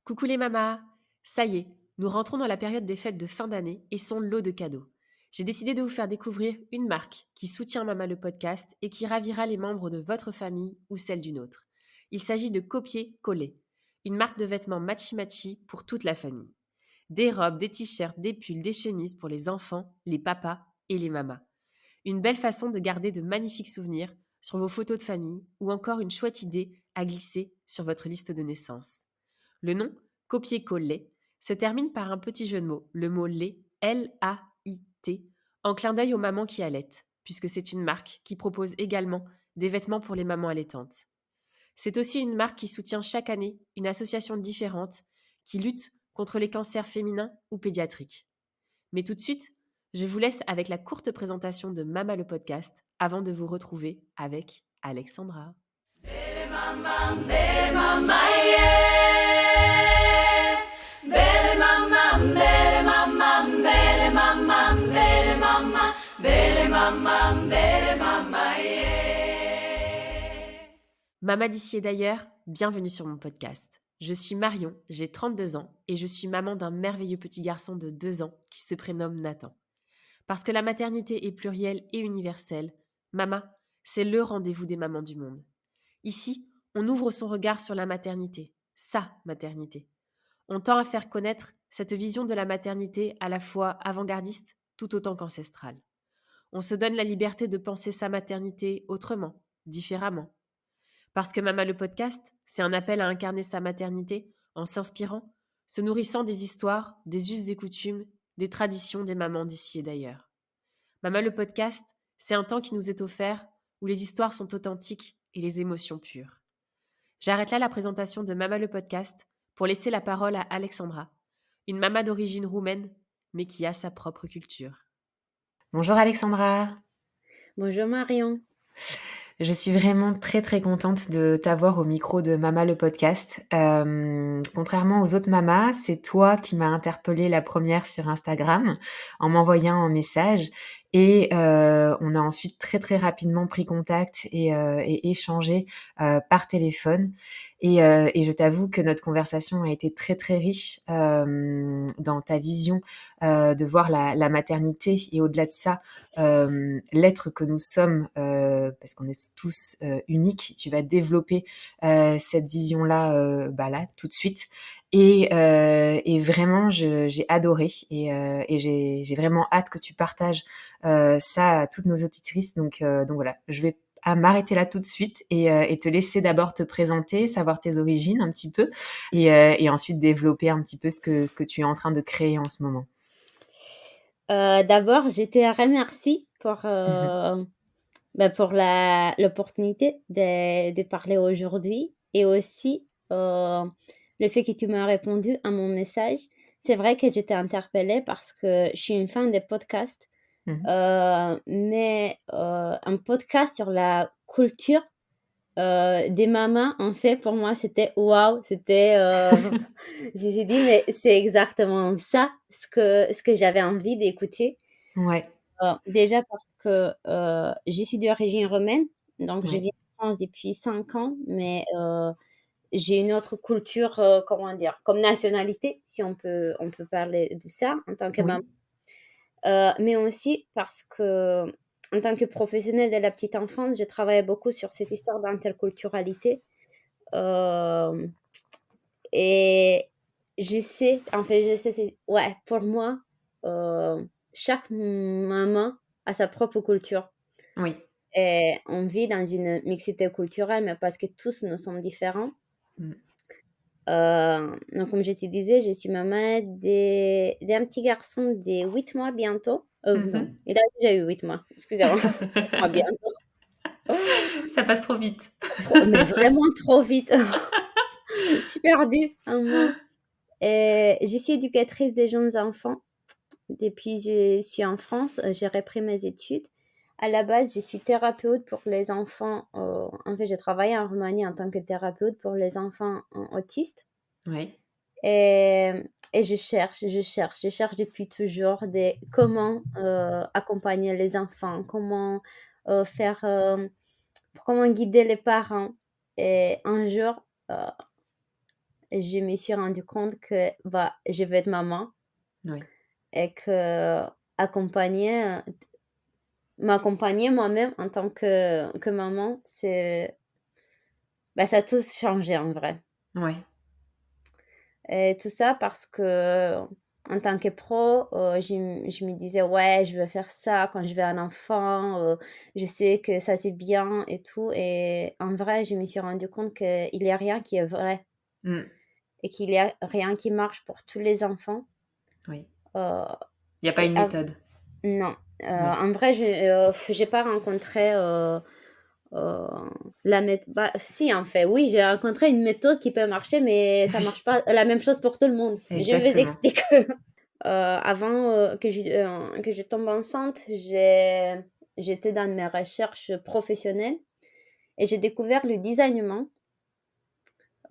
Coucou les mamas! Ça y est, nous rentrons dans la période des fêtes de fin d'année et son lot de cadeaux. J'ai décidé de vous faire découvrir une marque qui soutient Mama le podcast et qui ravira les membres de votre famille ou celle d'une autre. Il s'agit de Copier-Coller, une marque de vêtements matchy-matchy pour toute la famille. Des robes, des t-shirts, des pulls, des chemises pour les enfants, les papas et les mamas. Une belle façon de garder de magnifiques souvenirs sur vos photos de famille ou encore une chouette idée à glisser sur votre liste de naissance. Le nom, copier-coller, se termine par un petit jeu de mots, le mot lait, L-A-I-T, en clin d'œil aux mamans qui allaitent, puisque c'est une marque qui propose également des vêtements pour les mamans allaitantes. C'est aussi une marque qui soutient chaque année une association différente qui lutte contre les cancers féminins ou pédiatriques. Mais tout de suite, je vous laisse avec la courte présentation de Mama le podcast avant de vous retrouver avec Alexandra. Belle mama, yeah. Belle mama, belle mama, belle mama, belle mama, belle mama, belle mama, yeah. Mama d'ici et d'ailleurs, bienvenue sur mon podcast. Je suis Marion, j'ai 32 ans et je suis maman d'un merveilleux petit garçon de 2 ans qui se prénomme Nathan. Parce que la maternité est plurielle et universelle, Mama, c'est le rendez-vous des mamans du monde. Ici, on ouvre son regard sur la maternité, sa maternité. On tend à faire connaître cette vision de la maternité à la fois avant-gardiste tout autant qu'ancestrale. On se donne la liberté de penser sa maternité autrement, différemment. Parce que Mama le podcast, c'est un appel à incarner sa maternité en s'inspirant, se nourrissant des histoires, des us et coutumes, des traditions des mamans d'ici et d'ailleurs. Mama le podcast, c'est un temps qui nous est offert où les histoires sont authentiques et les émotions pures. J'arrête là la présentation de Mama le podcast pour laisser la parole à Alexandra, une maman d'origine roumaine, mais qui a sa propre culture. Bonjour Alexandra. Bonjour Marion. Je suis vraiment très très contente de t'avoir au micro de Mama le podcast. Contrairement aux autres mamas, c'est toi qui m'as interpellée la première sur Instagram en m'envoyant un message et on a ensuite très très rapidement pris contact et échangé par téléphone. Et je t'avoue que notre conversation a été très très riche dans ta vision de voir la maternité et au-delà de ça, l'être que nous sommes, parce qu'on est tous uniques. Tu vas développer cette vision-là, là, tout de suite. Et vraiment, j'ai adoré et j'ai vraiment hâte que tu partages ça à toutes nos auditrices. Donc voilà, je vais à m'arrêter là tout de suite et te laisser d'abord te présenter, savoir tes origines un petit peu et ensuite développer un petit peu ce que tu es en train de créer en ce moment. D'abord, je te remercie pour l'opportunité de parler aujourd'hui et aussi le fait que tu m'as répondu à mon message. C'est vrai que j'étais interpellée parce que je suis une fan des podcasts, mais un podcast sur la culture des mamans, en fait, pour moi, c'était waouh, c'était, je me suis dit, mais c'est exactement ça ce que j'avais envie d'écouter. Ouais, Déjà parce que je suis d'origine romaine, donc je ouais. vis en France depuis 5 ans, mais j'ai une autre culture, comment dire, comme nationalité, si on peut parler de ça en tant que maman. Oui. Mais aussi parce que, en tant que professionnelle de la petite enfance, je travaillais beaucoup sur cette histoire d'interculturalité. Euh, et je sais, ouais, pour moi, euh, chaque maman a sa propre culture. Oui. Et on vit dans une mixité culturelle, mais parce que tous nous sommes différents. Mm. Donc, comme je te disais, je suis maman d'un petit garçon de 8 mois bientôt. Non, Mhm. il a déjà eu 8 mois, excusez-moi. 8 mois bientôt. Ça passe trop vite. Mais vraiment trop vite. Je suis perdue un mois. Et je suis éducatrice des jeunes enfants. Depuis que je suis en France, j'ai repris mes études. À la base, je suis thérapeute pour les enfants. En fait, j'ai travaillé en Roumanie en tant que thérapeute pour les enfants autistes. Oui. Et, et je cherche depuis toujours comment accompagner les enfants, comment faire, comment guider les parents. Et un jour, je me suis rendu compte que je veux être maman Oui. et que accompagner, m'accompagner moi-même en tant que maman, ça a tout changé en vrai. Ouais. Et tout ça parce que en tant que pro, je me disais: «Ouais, je veux faire ça quand je veux un enfant, je sais que ça c'est bien et tout» et en vrai, je me suis rendu compte qu'il y a rien qui est vrai Mmh. et qu'il y a rien qui marche pour tous les enfants. Oui. Heu Il y a pas et une av méthode. Non, Non. en vrai, j'ai pas rencontré, heu, si, en fait, oui, j'ai rencontré une méthode qui peut marcher, mais ça Oui, marche pas la même chose pour tout le monde. Je vous exactement. explique. Avant, que je tombe enceinte, j'étais dans mes recherches professionnelles et j'ai découvert le designement.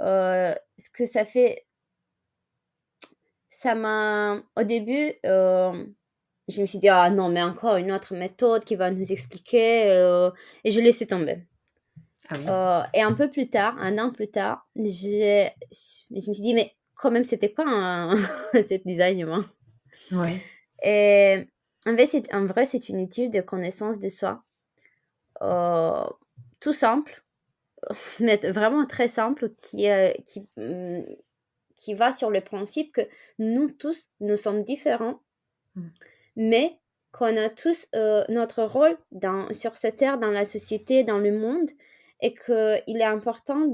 Ce que ça fait ça m'a au début, je me suis dit: «Ah non, mais encore une autre méthode qui va nous expliquer», et je laissais tomber. Ah oui? Et un peu plus tard, 1 an plus tard, je me suis dit: «Mais quand même, c'était quoi un cet designement?» Ouais. Et en vrai, c'est une étude de connaissance de soi, heu, tout simple, mais vraiment très simple qui va sur le principe que nous tous, nous sommes différents, Mmh. mais qu'on a tous, notre rôle sur cette terre, dans la société, dans le monde et qu'il est important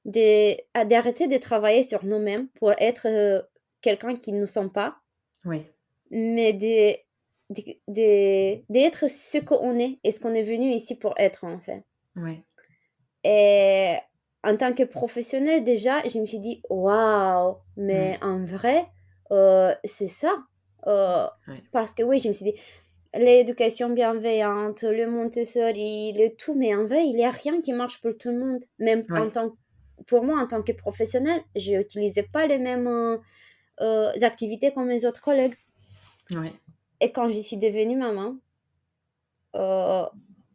d'arrêter de travailler sur nous-mêmes pour être, quelqu'un qui ne sommes pas, Oui. mais d'être ce qu'on est et ce qu'on est venu ici pour être, en fait. Ouais. Et en tant que professionnelle, déjà, je me suis dit: «Waouh! Mmh. Mais en vrai, c'est ça». Heu, Ouais. Parce que oui, je me suis dit: «L'éducation bienveillante, le Montessori, le tout», mais en vrai, il y a rien qui marche pour tout le monde. Même Ouais. pour moi, en tant que professionnelle, je n'utilisais pas les mêmes, activités que mes autres collègues. Ouais. Et quand je suis devenue maman, heu,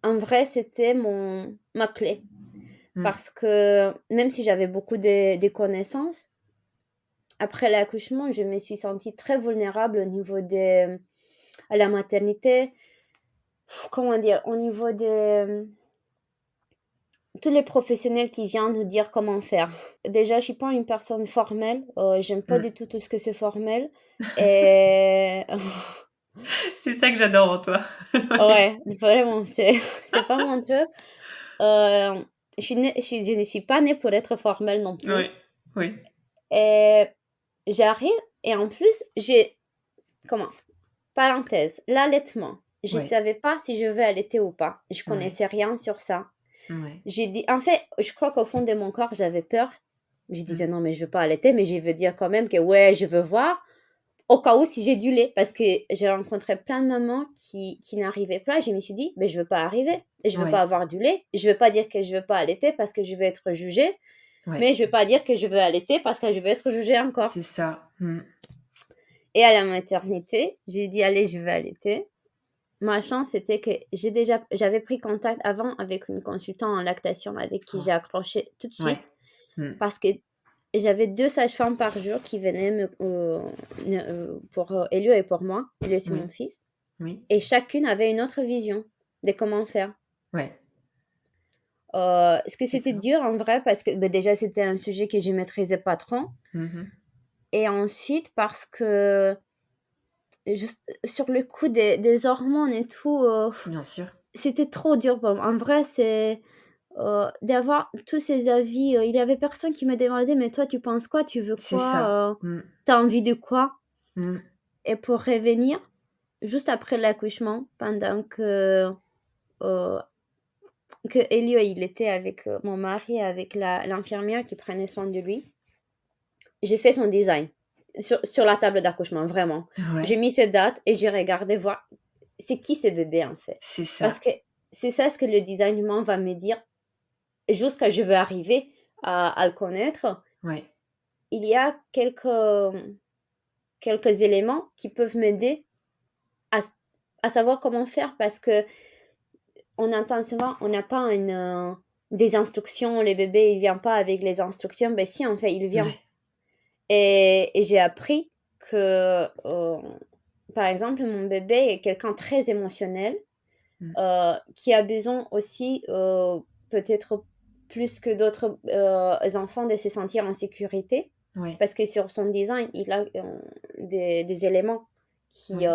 en vrai, c'était ma clé. Mmh. Parce que même si j'avais beaucoup de connaissances, après l'accouchement, je me suis sentie très vulnérable au niveau à la maternité. Comment dire? Au niveau tous les professionnels qui viennent nous dire comment faire. Déjà, je suis pas une personne formelle, j'aime pas Mmh. du tout ce que c'est formel et C'est ça que j'adore en toi. Ouais. ouais, vraiment, c'est pas mon truc. Je ne suis pas née pour être formelle non plus Ouais. Oui. et j'arrive et en plus, comment? Parenthèse, l'allaitement. Je Ouais. savais pas si je veux allaiter ou pas. Je Ouais. connaissais rien sur ça. Ouais. J'ai dit en fait, je crois qu'au fond de mon corps, j'avais peur. Je Mmh. disais: «Non, mais je veux pas allaiter», mais je veux dire quand même que ouais, je veux voir, au cas où si j'ai du lait. Parce que j'ai rencontré plein de mamans qui n'arrivaient pas. Je me suis dit: «Mais je veux pas arriver. Je veux pas Ouais. avoir du lait. Je veux pas dire que je veux pas allaiter parce que je veux être jugée, Ouais. mais je veux pas dire que je veux allaiter parce que je veux être jugée encore». C'est ça. Mmh. Et à la maternité, j'ai dit: «Allez, je vais allaiter». Ma chance, c'était que j'avais pris contact avant avec une consultante en lactation avec qui Oh. j'ai accroché tout de Ouais. suite Mmh. parce que j'avais 2 sages-femmes par jour qui venaient pour, Elio et pour moi. Elio, c'est mon Oui. fils Oui. et chacune avait une autre vision de comment faire. Ouais. Ce que C'est c'était ça. dur en vrai parce que, déjà, c'était un sujet que je maîtrisais pas trop Mmh mh. et ensuite parce que juste sur le coup des hormones et tout, Bien sûr. c'était trop dur pour moi. En vrai, d'avoir tous ces avis, il y avait personne qui me demandait: «Mais toi, tu penses quoi? Tu veux C'est ça. quoi? Mmh. Tu envie de quoi?» Mmh. Et pour revenir, juste après l'accouchement, pendant heu, que Elio, il était avec, mon mari, avec l'infirmière qui prenait soin de lui, j'ai fait son design sur la table d'accouchement, vraiment. J'ai Ouais. mis ses dates et j'ai regardé voir c'est qui ce bébé, en fait. C'est Parce ça. que c'est ça ce que le designement va me dire jusqu'à je veux arriver à le connaître. Ouais. Il y a quelques éléments qui peuvent m'aider à s à savoir comment faire parce qu'on entend souvent: «On n'a pas des instructions, le bébé, il vient pas avec les instructions. Ben si, en fait, il vient. Ouais. Et j'ai appris que, par exemple, mon bébé est quelqu'un de très émotionnel, qui a besoin aussi, peut-être plus que d'autres enfants, de se sentir en sécurité. Ouais. Parce que sur son design, il a des éléments qui, Oui.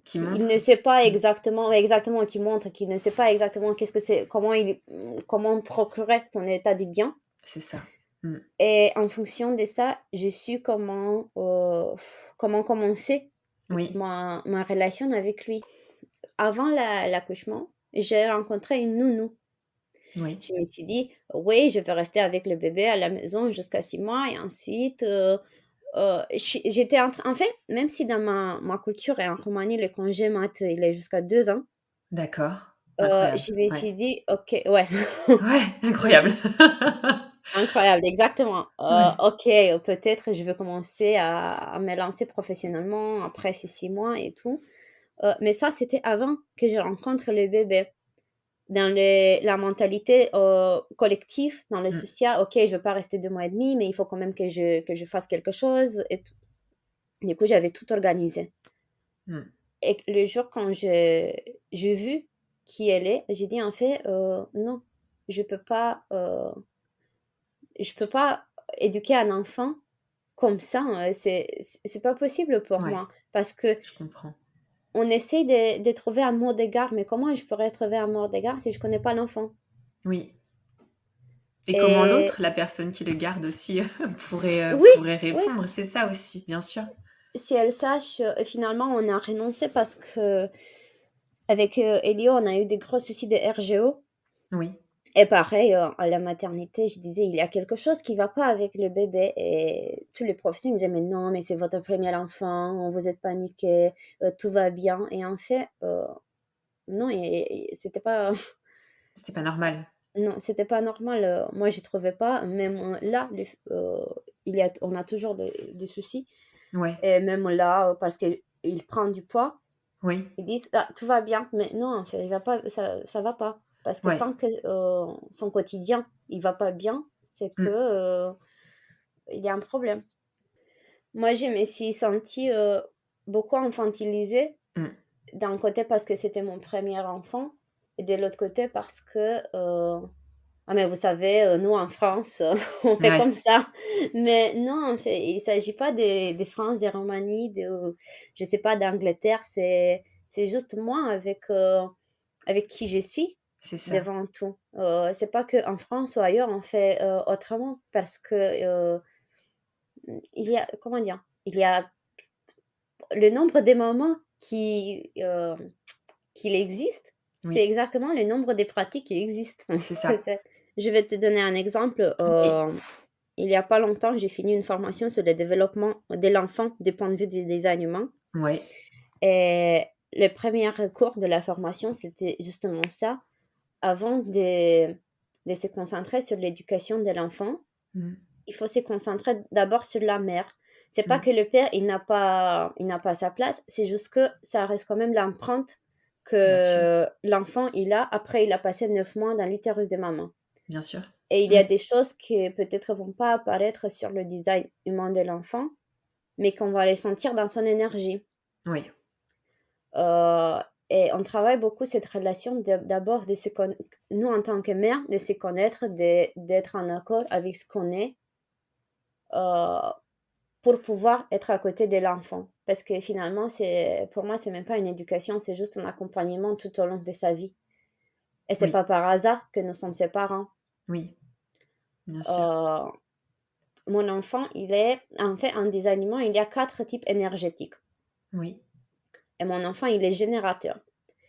Qui il montre. ne sait pas exactement, qui montre qu'il ne sait pas exactement qu'est-ce que c'est, comment procurer son état de bien. C'est ça. Et en fonction de ça, je su comment commencer Oui. ma relation avec lui. Avant l'accouchement, j'ai rencontré une nounou. Oui. Je me suis dit, oui, je vais rester avec le bébé à la maison jusqu'à 6 mois et ensuite, j'étais en fait, même si dans ma culture et en Roumanie, le congé mat, il est jusqu'à 2 ans, D'accord. Incroyable. je me Ouais. suis dit, ok, ouais, Ouais, incroyable. incroyable, exactement. Ouais. Ok, peut-être je vais commencer à me lancer professionnellement après ces 6 mois et tout. Mais ça, c'était avant que je rencontre le bébé. Dans la mentalité collective, dans le social, ok, je ne veux pas rester 2 mois et demi, mais il faut quand même que je fasse quelque chose. Et tout. Du coup, j'avais tout organisé. Et le jour quand j'ai vu qui elle est, j'ai dit en fait, non, je peux pas éduquer un enfant comme ça. C'est pas possible pour Ouais. moi. Parce que Je comprends. on essaie de trouver un mot d'égard, mais comment je pourrais trouver un mot d'égard si je connais pas l'enfant? Oui. Et comment Et l'autre, la personne qui le garde aussi, pourrait oui, oui, répondre. C'est ça aussi, bien sûr. si elle sache, finalement, on a renoncé parce que avec Elio, on a eu des gros soucis de RGO. Oui. Et pareil, à la maternité, je disais, il y a quelque chose qui va pas avec le bébé. Et tous les professeurs me disaient, mais non, mais c'est votre premier enfant, vous êtes paniqué, tout va bien. Et en fait, non, et c'était pas, C'était pas normal. non, c'était pas normal. Moi, je trouvais pas. Même là, on a toujours des soucis. Ouais. Et même là, parce qu'il prend du poids, Oui. ils disent, ah, tout va bien. Mais non, en fait, il va pas, ça va pas. Parce que Ouais. tant que son quotidien, il va pas bien, c'est que il y a un problème. Moi, je me suis sentie beaucoup infantilisée. D'un côté parce que c'était mon premier enfant, et de l'autre côté parce que ah mais vous savez, nous en France, on fait Ouais. comme ça. Mais non, en fait, il s'agit pas de France, de Roumanie, je sais pas, d'Angleterre. C'est juste moi avec qui je suis C'est ça. devant tout. C'est pas que en France ou ailleurs on fait autrement parce que il y a, comment dire, il y a le nombre de moments qu'il existe, Oui. c'est exactement le nombre de pratiques qui existent. C'est ça. Je vais te donner un exemple. Il y a pas longtemps, j'ai fini une formation sur le développement de l'enfant du point de vue du design humain. Ouais. Et le premier cours de la formation, c'était justement ça. Avant de se concentrer sur l'éducation de l'enfant, il faut se concentrer d'abord sur la mère. C'est pas que le père, il n'a pas sa place, c'est juste que ça reste quand même l'empreinte Bien sûr. que l'enfant, il a, après il a passé 9 mois dans l'utérus de maman. Bien sûr. Et il y a des choses qui peut-être vont pas apparaître sur le design humain de l'enfant, mais qu'on va les sentir dans son énergie. Oui. Et on travaille beaucoup cette relation d'abord de nous en tant que mère, de se connaître, d'être en accord avec ce qu'on est, pour pouvoir être à côté de l'enfant. Parce que finalement, pour moi, c'est même pas une éducation, c'est juste un accompagnement tout au long de sa vie. Et c'est pas par hasard que nous sommes ses parents. Oui, bien sûr. Mon enfant, il est, en fait, en design humain, il y a 4 types énergétiques. Oui. Et mon enfant, il est générateur.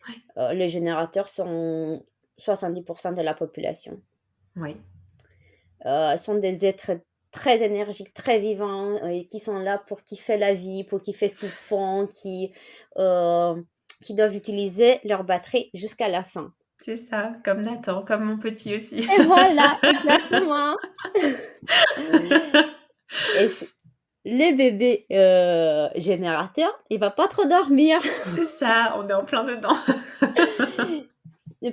Ouais. Les générateurs sont 70% de la population. Oui. Sont des êtres très énergiques, très vivants, et qui sont là pour kiffer la vie, pour kiffer ce qu'ils font, qui doivent utiliser leur batterie jusqu'à la fin. C'est ça, comme Nathan, comme mon petit aussi. Et voilà, exactement. Et le bébé générateur, il va pas trop dormir. C'est ça, on est en plein dedans.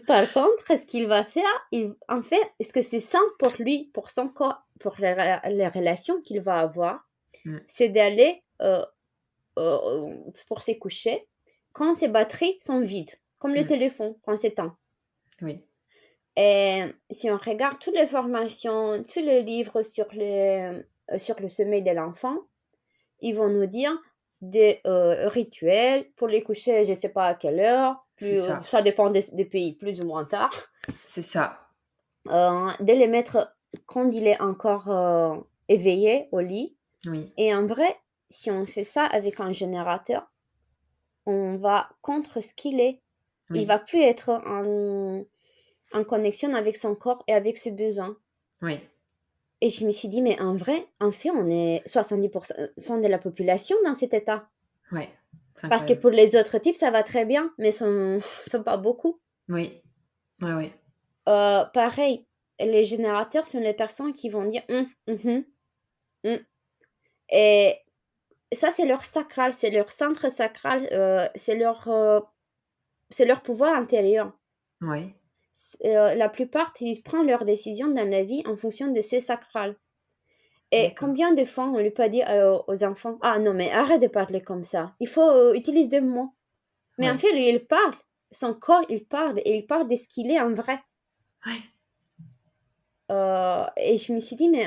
Par contre, ce qu'il va faire, en fait, est-ce que c'est sain pour lui, pour son corps, pour les relations qu'il va avoir, Mm. c'est d'aller pour se coucher quand ses batteries sont vides, comme le Mm. téléphone, quand c'est temps. Oui, Et si on regarde toutes les formations, tous les livres sur le sommeil de l'enfant, ils vont nous dire des rituels pour les coucher, je ne sais pas à quelle heure, c'est ça. ça dépend des pays, plus ou moins tard, C'est ça. de les mettre quand il est encore éveillé au lit. Oui, Et en vrai, si on fait ça avec un générateur, on va contre ce qu'il est. Il oui, va plus être en connexion avec son corps et avec ses besoins. oui, Et je me suis dit, mais en vrai, en fait, on est 70% de la population dans cet état. ouais. C'est Parce que incroyable. pour les autres types, ça va très bien, mais sont pas beaucoup. Oui, ouais, ouais. Pareil, les générateurs sont les personnes qui vont dire hum. Et ça, c'est leur sacral, c'est leur centre sacral, c'est leur pouvoir intérieur. Ouais, La plupart, ils prennent leurs décisions dans la vie en fonction de ces sacrales. Et d'accord. combien de fois on lui peut dire aux enfants, ah non, mais arrête de parler comme ça, il faut utiliser des mots. Mais en Ouais, fait, lui, il parle, son corps, il parle, et il parle de ce qu'il est en vrai. ouais, Et je me suis dit, mais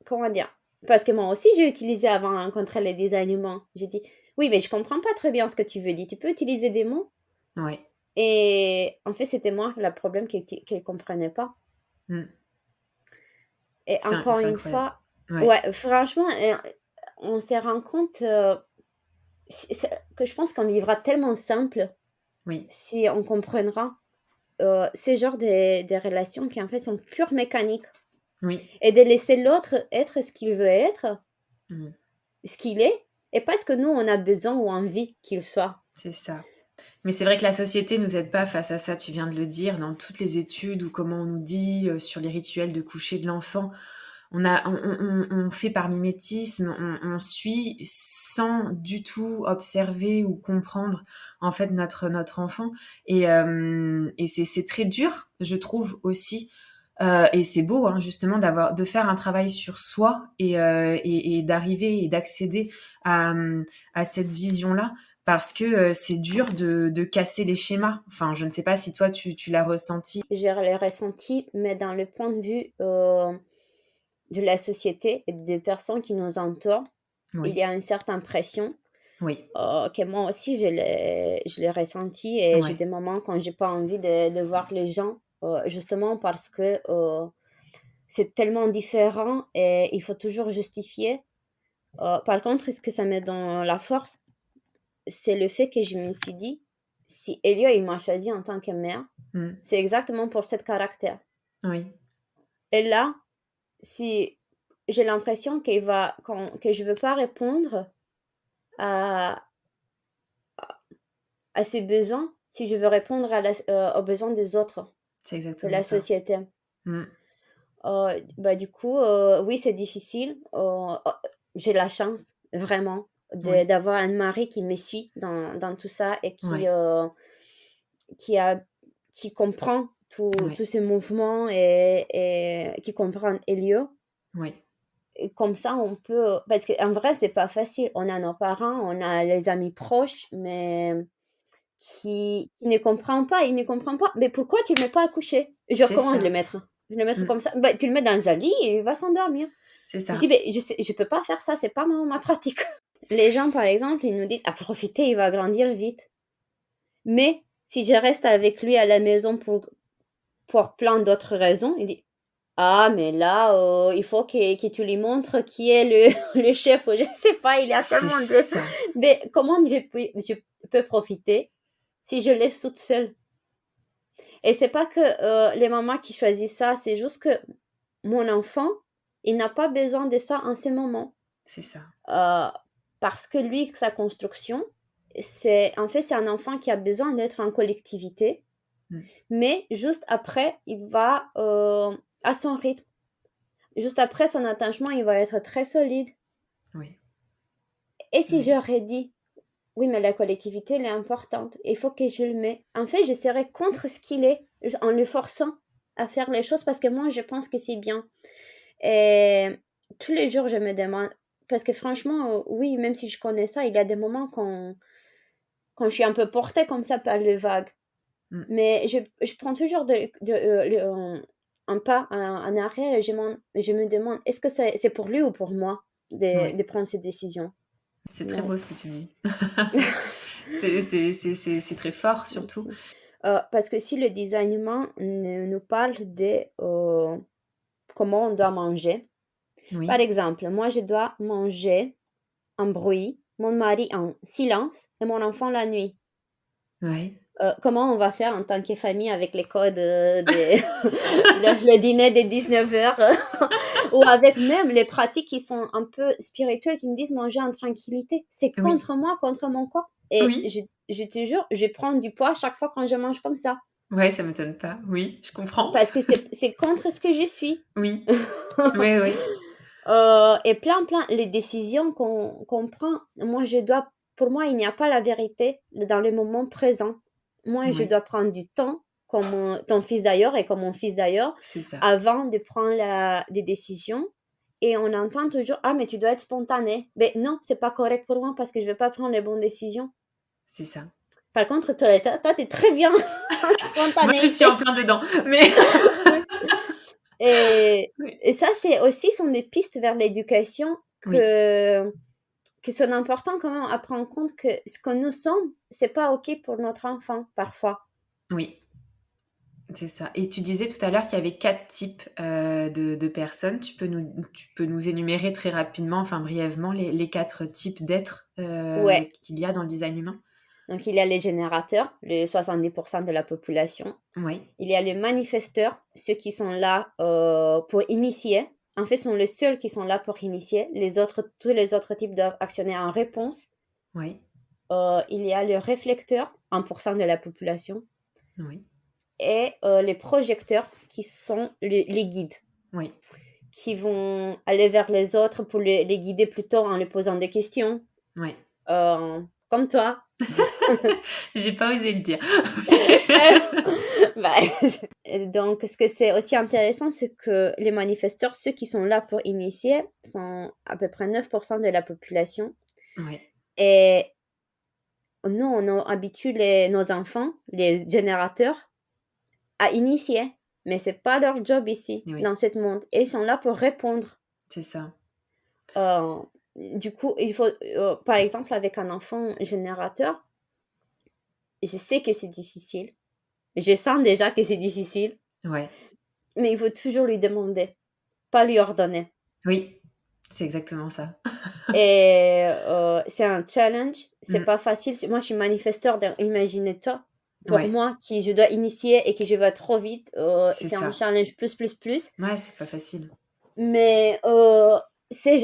comment dire? Parce que moi aussi, j'ai utilisé avant de rencontrer les designements. J'ai dit, oui, mais je comprends pas très bien ce que tu veux dire. Tu peux utiliser des mots? ouais. Et en fait, c'était moi le problème qu'elle ne comprenait pas. Mm. Et encore C'est une incroyable. fois, Ouais, ouais, franchement, on s'est rendu compte que je pense qu'on vivra tellement simple oui, si on comprendra ces genres de relations qui en fait sont pure mécaniques. oui, Et de laisser l'autre être ce qu'il veut être, oui. ce qu'il est, et pas ce que nous, on a besoin ou envie qu'il soit. C'est ça. Mais c'est vrai que la société nous aide pas face à ça, tu viens de le dire, dans toutes les études ou comment on nous dit sur les rituels de coucher de l'enfant. On fait par mimétisme, on suit sans du tout observer ou comprendre en fait notre enfant. Et c'est très dur, je trouve aussi. Et c'est beau hein, justement de faire un travail sur soi et d'arriver et d'accéder à, à cette vision-là parce que c'est dur de casser les schémas. Enfin, je ne sais pas si toi tu l'as ressenti. Je l'ai ressenti, mais dans le point de vue de la société et des personnes qui nous entourent, il Oui, y a une certaine pression oui, que moi aussi je l'ai ressenti et j'ai ouais, des moments quand j'ai pas envie de voir les gens, justement parce que c'est tellement différent et il faut toujours justifier. Par contre, ce que ça met dans la force, c'est le fait que je me suis dit, si Elio il m'a choisi en tant que mère, mm, c'est exactement pour ce caractère. oui, Et là, si j'ai l'impression que je veux pas répondre à, à ses besoins, si je veux répondre aux besoins des autres, c'est de exactement la ça. société. Mm, Bah, du coup, oui, c'est difficile. J'ai la chance, vraiment, oui, d'avoir un mari qui me suit dans tout ça et ouais, qui, a, qui comprend ouais, tous ces mouvements et qui comprend Elio. ouais, Et comme ça, on peut. Parce qu'en vrai, c'est pas facile. On a nos parents, on a les amis proches, mais qui ne comprennent pas. Ils ne comprennent pas. Mais pourquoi tu ne le mets pas à coucher? Je c'est recommande de le ça. mettre. Je vais le mettre Mm, comme ça. Bah, tu le mets dans un lit et il va s'endormir. c'est Je dis, ça. mais je peux pas faire ça, c'est pas ma pratique. Les gens, par exemple, ils nous disent, à profiter, il va grandir vite. Mais si je reste avec lui à la maison pour plein d'autres raisons, il dit, ah, mais là, il faut que tu lui montres qui est le chef, ou je sais pas, il y a C'est tellement de... ça. Mais comment je peux profiter si je laisse toute seule? Et c'est pas que les mamans qui choisissent ça, c'est juste que mon enfant, il n'a pas besoin de ça en ce moment. C'est ça. Euh, Parce que lui, sa construction, en fait, c'est un enfant qui a besoin d'être en collectivité, Mm, mais juste après, il va à son rythme. Juste après, son attachement, il va être très solide. oui, Et si oui, j'aurais dit, oui, mais la collectivité, elle est importante. Il faut que je le mette. En fait, je serais contre ce qu'il est en le forçant à faire les choses parce que moi, je pense que c'est bien. Et tous les jours, je me demande, parce que franchement, oui, même si je connais ça, il y a des moments quand je suis un peu portée comme ça par le vague. Mm. Mais je prends toujours un pas en arrière et je me demande, est-ce que c'est pour lui ou pour moi Ouais. de prendre cette décision? C'est très Ouais. beau ce que tu dis. C'est très fort surtout. Merci. Parce que si le design humain nous parle de comment on doit manger, par Oui, exemple, moi je dois manger en bruit, mon mari en silence et mon enfant la nuit. ouais, Comment on va faire en tant que famille avec les codes le dîner des 19h ou avec même les pratiques qui sont un peu spirituelles qui me disent manger en tranquillité. C'est oui, contre moi, contre mon corps. Et oui. je te jure, je prends du poids chaque fois quand je mange comme ça. Ouais, ça m'étonne pas. Oui, je comprends. Parce que c'est contre ce que je suis. Oui, oui, oui, Et plein, les décisions qu'on prend, pour moi, il n'y a pas la vérité dans le moment présent. Moi, je oui, dois prendre du temps, comme ton fils d'ailleurs et comme mon fils d'ailleurs, c'est ça, avant de prendre des décisions. Et on entend toujours, ah, mais tu dois être spontané. Mais non, c'est pas correct pour moi parce que je vais pas prendre les bonnes décisions. c'est ça. Par contre, toi, t'es très bien en Moi, je suis en spontanéité. plein dedans, mais Et, oui, et ça, c'est aussi sont des pistes vers l'éducation oui, qui sont importants quand même à prendre en compte que ce que nous sommes, c'est pas OK pour notre enfant, parfois. oui, c'est ça. Et tu disais tout à l'heure qu'il y avait 4 types, de personnes. Tu peux nous énumérer très rapidement, enfin brièvement les 4 types d'êtres, Ouais. qu'il y a dans le design humain? Donc, il y a les générateurs, les 70% de la population. Oui, Il y a les manifesteurs, ceux qui sont là pour initier. En fait, sont les seuls qui sont là pour initier. Tous les autres types doivent actionner en réponse. oui, Il y a le réflecteur, 1% de la population. oui, Et les projecteurs, qui sont les guides, oui. qui vont aller vers les autres pour les guider plutôt en leur posant des questions, Oui. comme toi. J'ai pas osé le dire. Bah, donc, ce que c'est aussi intéressant, c'est que les manifesteurs, ceux qui sont là pour initier, sont à peu près 9% de la population. Oui, Et nous, on habitue nos enfants, les générateurs, à initier. Mais c'est pas leur job ici, oui, dans ce monde. Et ils sont là pour répondre. c'est ça. Euh, du coup, il faut, par exemple, avec un enfant générateur, je sais que c'est difficile. Je sens déjà que c'est difficile, Ouais. mais il faut toujours lui demander, pas lui ordonner. Oui, c'est exactement ça. Et c'est un challenge, c'est Mmh. pas facile. Moi, je suis manifesteur, imagine-toi. Pour Ouais, moi, qui je dois initier et que je vais trop vite, c'est c'est un ça. challenge plus. Ouais, c'est pas facile. Mais c'est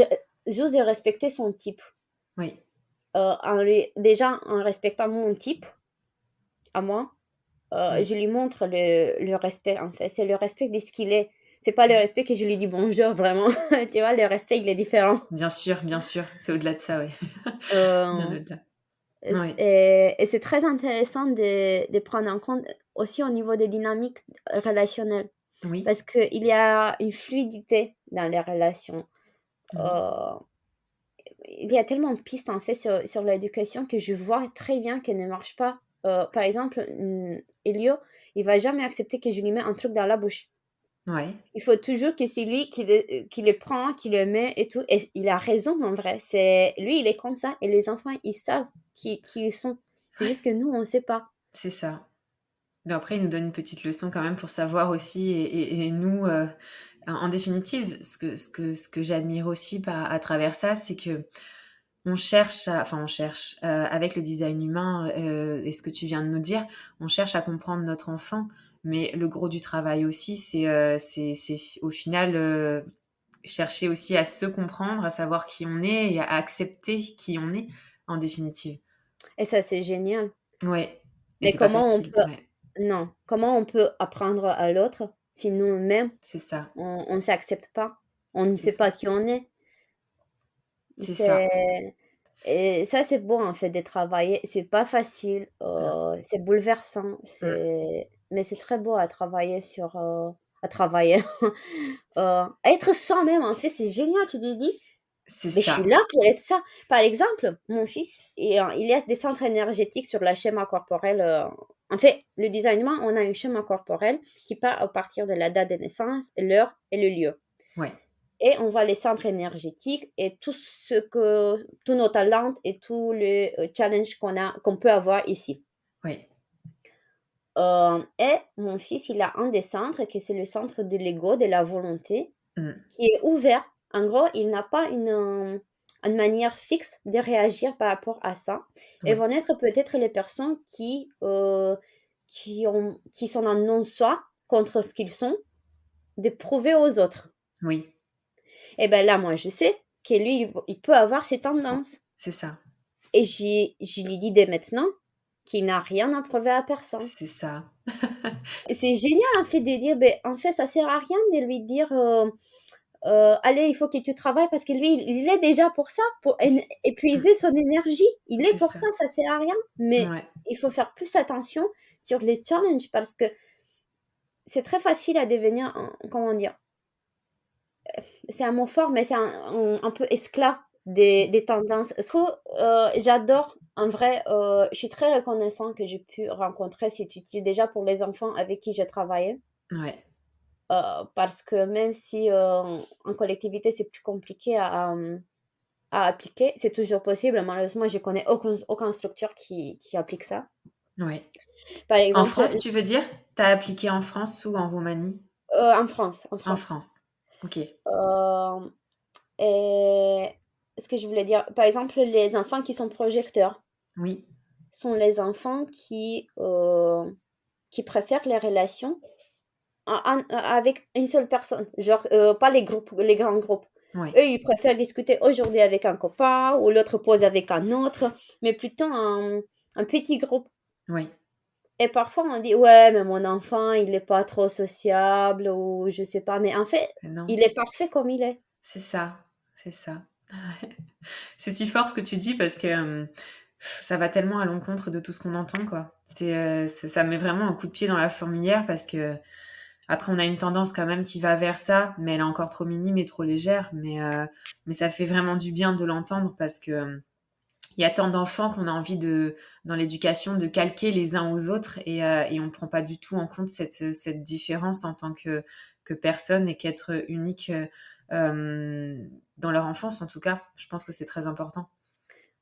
juste de respecter son type. Oui, Déjà, en respectant mon type, à moi, oui. je lui montre le respect, en fait. C'est le respect de ce qu'il est. C'est pas le Mmh. respect que je lui dis bonjour, vraiment. Tu vois, le respect, il est différent. Bien sûr, c'est au-delà de ça, ouais. Bien Euh, au-delà. Oui, et c'est très intéressant de prendre en compte aussi au niveau des dynamiques relationnelles. oui, Parce qu'il y a une fluidité dans les relations. oui, Euh, il y a tellement de pistes, en fait, sur l'éducation que je vois très bien qu'elle ne marche pas. Par exemple, Elio, il va jamais accepter que je lui mette un truc dans la bouche. ouais, Il faut toujours que c'est lui qui le prend, qui le met et tout. Et il a raison en vrai. Lui, il est comme ça. Et les enfants, ils savent qui ils sont. C'est juste que nous, on ne sait pas. c'est ça. Mais après, il nous donne une petite leçon quand même pour savoir aussi et nous, en définitive, ce que j'admire aussi à travers ça, c'est qu'on cherche on cherche, avec le design humain, et ce que tu viens de nous dire, on cherche à comprendre notre enfant, mais le gros du travail aussi, c'est au final, chercher aussi à se comprendre, à savoir qui on est et à accepter qui on est, en définitive. Et ça, c'est génial. Ouais, et Mais c'est pas facile, ouais, non, comment on peut apprendre à l'autre si nous-mêmes, c'est ça, on ne s'accepte pas? On ne c'est sait ça, pas qui on est. c'est ça. C'est Et ça, c'est bon, en fait, de travailler. C'est pas facile, Non. c'est bouleversant, Mmh. mais c'est très beau à travailler, à être soi-même, en fait, c'est génial. Tu te dis: C'est «Mais je suis ça. là pour être ça». Par exemple, mon fils il y a des centres énergétiques sur la schéma corporel, en fait, le designement, on a un schéma corporel qui part à partir de la date de naissance, l'heure et le lieu. Ouais, Et on voit les centres énergétiques et tous nos talents et tous les challenges qu'on peut avoir ici. ouais. Et mon fils, il a un des centres, qui c'est le centre de l'ego, de la volonté, Mmh. qui est ouvert. En gros, il n'a pas une manière fixe de réagir par rapport à ça. Et Ouais, vont être peut-être les personnes qui sont en non-soi contre ce qu'ils sont, de prouver aux autres. oui, Et ben là, moi, je sais que lui, il peut avoir ces tendances. c'est ça, Et je lui dis dès maintenant qu'il n'a rien à prouver à personne. c'est ça. Et c'est génial, en fait, de dire, ben, en fait, ça sert à rien de lui dire, allez, il faut que tu travailles parce que lui, il est déjà pour ça, pour C'est mmh, épuiser son énergie. Il est c'est pour ça. ça sert à rien. Mais Ouais, il faut faire plus attention sur les challenges parce que c'est très facile à devenir, comment dire, c'est un mot fort, mais c'est un peu esclave des tendances. Ce que j'adore, en vrai, je suis très reconnaissant que j'ai pu rencontrer cet outil déjà pour les enfants avec qui j'ai travaillé. ouais. Parce que même si en collectivité c'est plus compliqué à appliquer, c'est toujours possible. Malheureusement, je connais aucune structure qui applique ça. Ouais. Par En exemple, France, tu veux dire? Tu as appliqué en France ou en Roumanie? en France, en En France. France. OK. Euh, et ce que je voulais dire, par exemple, les enfants qui sont projecteurs Oui. sont les enfants qui préfèrent les relations avec une seule personne, genre pas les groupes, les grands groupes. Ouais. Eux, ils préfèrent discuter aujourd'hui avec un copain ou l'autre pause avec un autre, mais plutôt un petit groupe. Oui. Et parfois, on dit, ouais, mais mon enfant, il n'est pas trop sociable ou je sais pas. Mais en fait, Non, il est parfait comme il est. c'est ça, c'est ça. C'est si fort ce que tu dis parce que, ça va tellement à l'encontre de tout ce qu'on entend, quoi. Ça met vraiment un coup de pied dans la fourmilière parce qu'après on a une tendance quand même qui va vers ça, mais elle est encore trop minime et trop légère. Mais ça fait vraiment du bien de l'entendre parce que, il y a tant d'enfants qu'on a envie dans l'éducation, de calquer les uns aux autres et on ne prend pas du tout en compte cette différence en tant que personne et qu'être unique dans leur enfance, en tout cas. Je pense que c'est très important.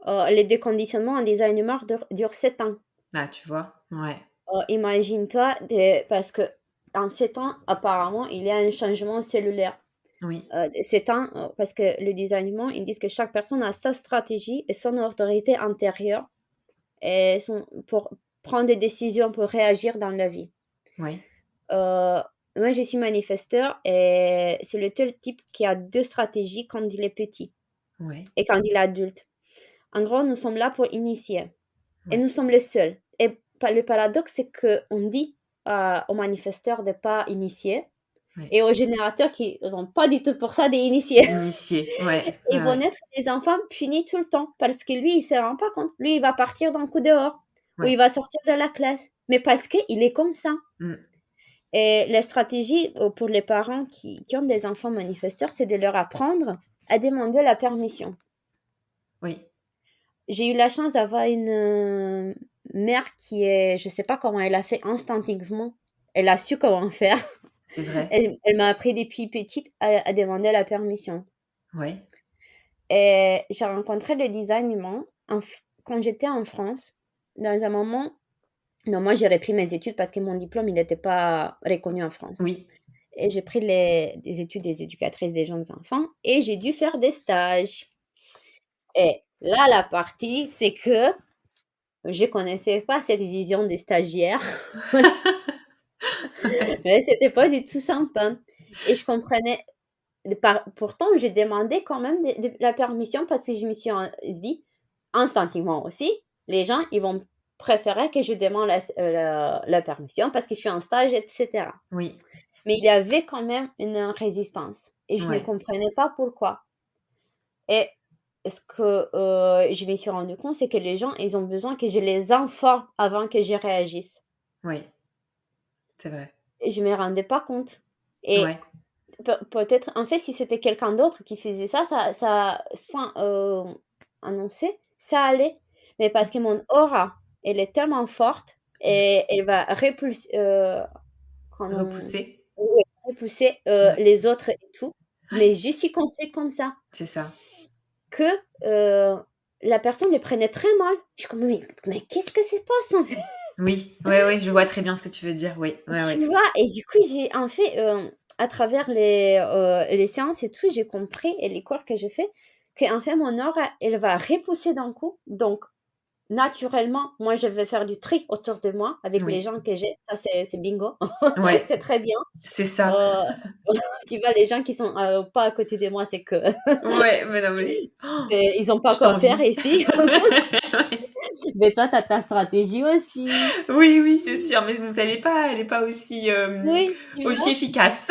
Les déconditionnements en design humain durent 7 ans. Ah, tu vois? Ouais. Imagine-toi, parce que en 7 ans, apparemment, il y a un changement cellulaire. Oui. 7 ans, parce que le designement, ils disent que chaque personne a sa stratégie et son autorité intérieure pour prendre des décisions, pour réagir dans la vie. Oui. Euh, Moi, je suis manifesteur et c'est le seul type qui a deux stratégies quand il est petit Ouais. et quand il est adulte. En gros, nous sommes là pour initier et Ouais. nous sommes les seuls. Et le paradoxe, c'est qu'on dit aux manifesteurs de ne pas initier Ouais. et aux générateurs qui n'ont pas du tout pour ça d'initier. D'initier. Ouais. Ils Ouais, vont ouais. être des enfants punis tout le temps parce que lui, il se rend pas compte. Lui, il va partir d'un coup dehors ou il Ouais. va sortir de la classe. Mais parce qu'il est comme ça. Mmh. Et la stratégie pour les parents qui ont des enfants manifesteurs, c'est de leur apprendre à demander la permission. Oui. J'ai eu la chance d'avoir une mère je sais pas comment elle a fait instinctivement. Elle a su comment faire. C'est vrai. Elle m'a appris depuis petite à demander la permission. Ouais. Et j'ai rencontré le designement quand j'étais en France, dans un moment. Non, moi j'ai repris mes études parce que mon diplôme il n'était pas reconnu en France. Oui. Et j'ai pris des études des éducatrices des jeunes enfants et j'ai dû faire des stages. Et là, la partie, c'est que je connaissais pas cette vision des stagiaires, mais c'était pas du tout sympa. Et je comprenais. Pourtant, j'ai demandé quand même la permission parce que je me suis dit, instinctivement aussi, les gens, ils vont préférer que je demande la permission parce que je suis en stage, etc. Oui. Mais il y avait quand même une résistance et je ne Ouais. comprenais pas pourquoi. Et ce que je me suis rendu compte, c'est que les gens, ils ont besoin que je les informe avant que je réagisse. Oui, c'est vrai. Et je me rendais pas compte. Et Ouais. peut-être, en fait, si c'était quelqu'un d'autre qui faisait ça, sans annoncer, ça allait. Mais parce que mon aura, elle est tellement forte et elle va repulser, Repousser? ouais, repousser Ouais, les autres et tout. ouais, Mais je suis construite comme ça. c'est ça. Que la personne le prenait très mal. Je suis comme, mais qu'est-ce que se passe en fait? Oui, ouais, ouais, je vois très bien ce que tu veux dire. Oui, ouais, ouais. Tu vois? Et du coup, j'ai en fait, à travers les séances et tout, j'ai compris et les cours que je fais, qu'en fait, mon aura, elle va repousser d'un coup. Donc, naturellement, moi, je vais faire du tri autour de moi avec les Oui, gens que j'ai. Ça, c'est bingo. ouais, C'est très bien. c'est ça. Euh, tu vois, les gens qui sont pas à côté de moi, c'est que Ouais, mais non, mais oh, ils ont pas je quoi faire t'envie. ici. Ouais. Mais toi, tu as ta stratégie aussi. Oui, oui, c'est sûr, mais bon, elle est pas aussi, Oui, tu aussi vois? efficace.